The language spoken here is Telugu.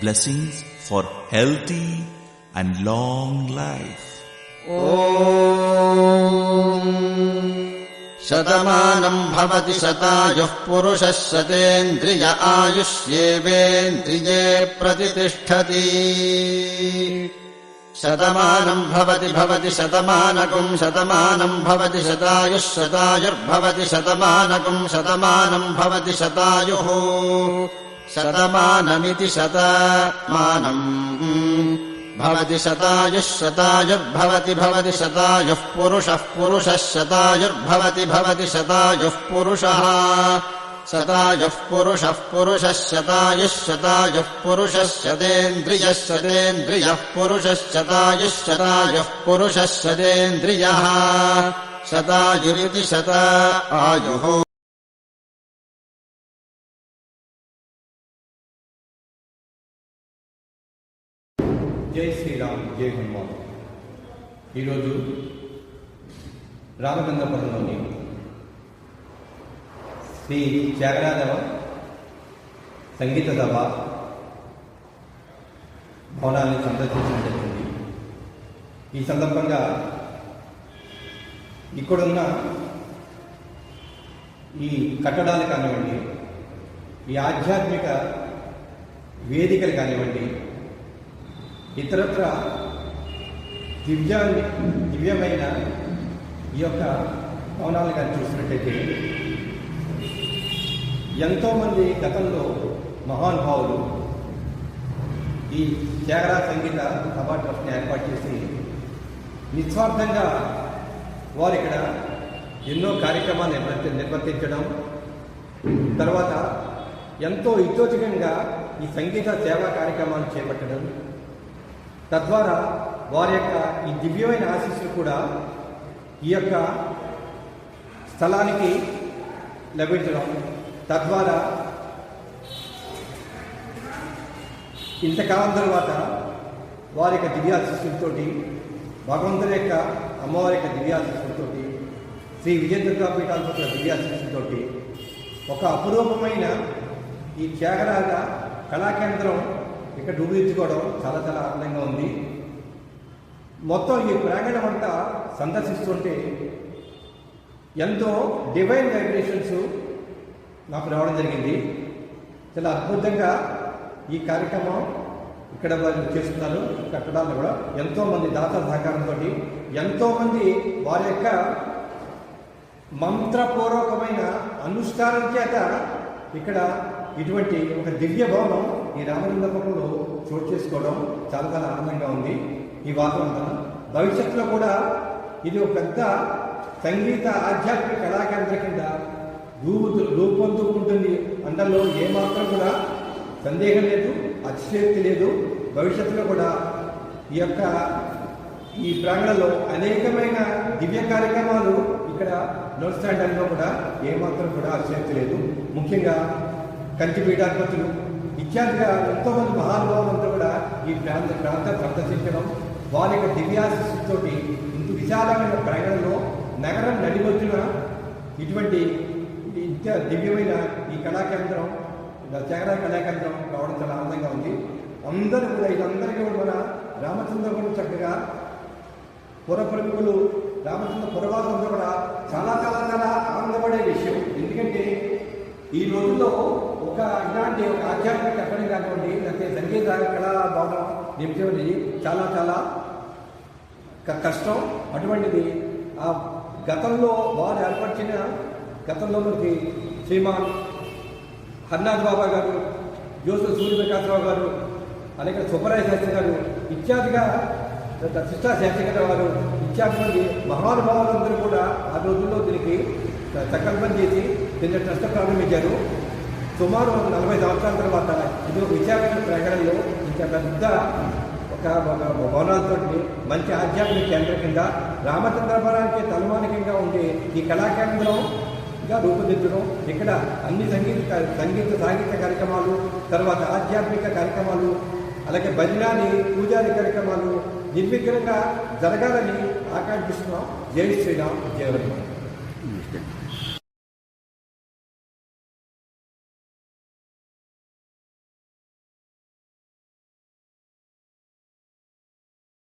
blessings for healthy and long life. शतमानं भवति शतायुः पुरुषः शतेन्द्रिय आयुष्येवेन्द्रिये प्रतिष्ठति। शतमानं भवति शतमानकं शतमानं भवति शतायुः शतायुर्भवति शतमानकं शतमानं भवति शतायुः शतमानमिति शतमानम् भवति शतायुः शतायुर्भवति भवति शतायुः पुरुषः पुरुषः शतायुर्भवति शतायुः पुरुषः शतायुः पुरुषः पुरुषः शतायुः शतायुः पुरुषः शतेन्द्रियः शतेन्द्रियः पुरुषः शतायुः शतायुः पुरुषः शतेन्द्रियः शतायुरिति शतायुः। జై శ్రీరామ్, జై హనుమాన్. ఈరోజు రామచంద్రపురంలోని శ్రీ త్యాగరాజ సంగీత సభ భవనాన్ని సందర్శించడం జరిగింది. ఈ సందర్భంగా ఇక్కడున్న ఈ కట్టడాలు కానివ్వండి, ఈ ఆధ్యాత్మిక వేదికలు కానివ్వండి, ఇతరత్ర దివ్యమైన ఈ యొక్క భవనాలు కానీ చూసినట్టయితే ఎంతోమంది గతంలో మహానుభావులు ఈ త్యాగరాజ సంగీత సభా ట్రస్ట్ని ఏర్పాటు చేసి నిస్వార్థంగా వారు ఇక్కడ ఎన్నో కార్యక్రమాలు నిర్వర్తించడం, తర్వాత ఎంతో ఇతోచికంగా ఈ సంగీత సేవా కార్యక్రమాలు చేపట్టడం, తద్వారా వారి యొక్క ఈ దివ్యమైన ఆశీస్సులు కూడా ఈ యొక్క స్థలానికి లభించడం, తద్వారా ఇంతకాలం తర్వాత వారి యొక్క దివ్యాశీస్సులతోటి, భగవంతుని యొక్క అమ్మవారి యొక్క దివ్యాశీస్సులతోటి, శ్రీ విజయదుర్గా పీఠాధిపతుల దివ్యాశీస్సులతోటి ఒక అపురూపమైన ఈ త్యాగరాజ కళాకేంద్రం ఇక్కడ రూపుదిద్దుకోవడం చాలా చాలా ఆనందంగా ఉంది. మొత్తం ఈ ప్రాంగణం అంతా సందర్శిస్తుంటే ఎంతో డివైన్ వైబ్రేషన్స్ నాకు రావడం జరిగింది. చాలా అద్భుతంగా ఈ కార్యక్రమం ఇక్కడ వారు చేస్తున్నారు. కట్టడాలు కూడా ఎంతోమంది దాతల సహకారంతో, ఎంతోమంది వారి యొక్క మంత్రపూర్వకమైన అనుష్ఠానం చేత ఇక్కడ ఇటువంటి ఒక దివ్య భవనం ఈ రామచంద్రపురంలో చోటు చేసుకోవడం చాలా చాలా ఆనందంగా ఉంది. ఈ వాతావరణం భవిష్యత్తులో కూడా ఇది ఒక పెద్ద సంగీత ఆధ్యాత్మిక కళాకేంద్ర కింద రూపొందుకుంటుంది అందులో ఏమాత్రం కూడా సందేహం లేదు, అతిశయోక్తి లేదు. భవిష్యత్తులో కూడా ఈ ప్రాంగణంలో అనేకమైన దివ్య కార్యక్రమాలు ఇక్కడ నడుస్తాడడంలో కూడా ఏమాత్రం కూడా అతిశయోక్తి లేదు. ముఖ్యంగా కంచి పీఠాధిపతులు ఇత్యాదిగా ఎంతోమంది మహానుభావులంతా కూడా ఈ ప్రాంతం సందర్శించడం, వారి యొక్క దివ్యాశిస్సుతో ఇంత విశాలమైన ప్రాంగణంలో నగరం నడిబొచ్చున ఇటువంటి దివ్యమైన ఈ కళాకేంద్రం, త్యాగరాజ కళాకేంద్రం రావడం చాలా ఆనందంగా ఉంది. అందరూ కూడా ఇదందరికీ కూడా మన రామచంద్రపురం చక్కగా పురప్రముఖులు రామచంద్ర పురవాసులంతా కూడా చాలా చాలా చాలా ఆనందపడే విషయం. ఎందుకంటే ఈ రోజుల్లో ఇలాంటి ఒక ఆధ్యాత్మిక కట్టడం కానివ్వండి, లేకపోతే సంగీత కళా భవనం నిర్మించడం చాలా చాలా కష్టం. అటువంటిది ఆ గతంలో వారు ఏర్పరిచిన గతంలో మనకి శ్రీమాన్ హర్నాథ్ బాబా గారు, జోసు సూర్యప్రకాశరావు గారు, అలాగే సుబ్బరాయ శాస్త్రి గారు ఇత్యాదిగా కృష్ణా శాస్త్రి గారు ఇత్యాది మంది మహానుభావులందరూ కూడా ఆ రోజుల్లో దీనికి సంకల్పం చేసి దీన్ని ట్రస్ట్ ప్రారంభించారు. సుమారు 40 సంవత్సరాల తర్వాత ఇది ఒక విశాఖపట్నం ప్రాంగణంలో ఇంకా పెద్ద ఒక భవనాలతో మంచి ఆధ్యాత్మిక కేంద్రం కింద రామచంద్రపురానికి తలమానికంగా ఉండే ఈ కళాకేంద్రంగా రూపుదిద్దడం, ఇక్కడ అన్ని సంగీత సాహిత్య కార్యక్రమాలు, తర్వాత ఆధ్యాత్మిక కార్యక్రమాలు, అలాగే భజనాని పూజారి కార్యక్రమాలు నిర్విఘ్నంగా జరగాలని ఆకాంక్షిస్తున్నాం. జై శ్రీరామ్, జై హనుమాన్.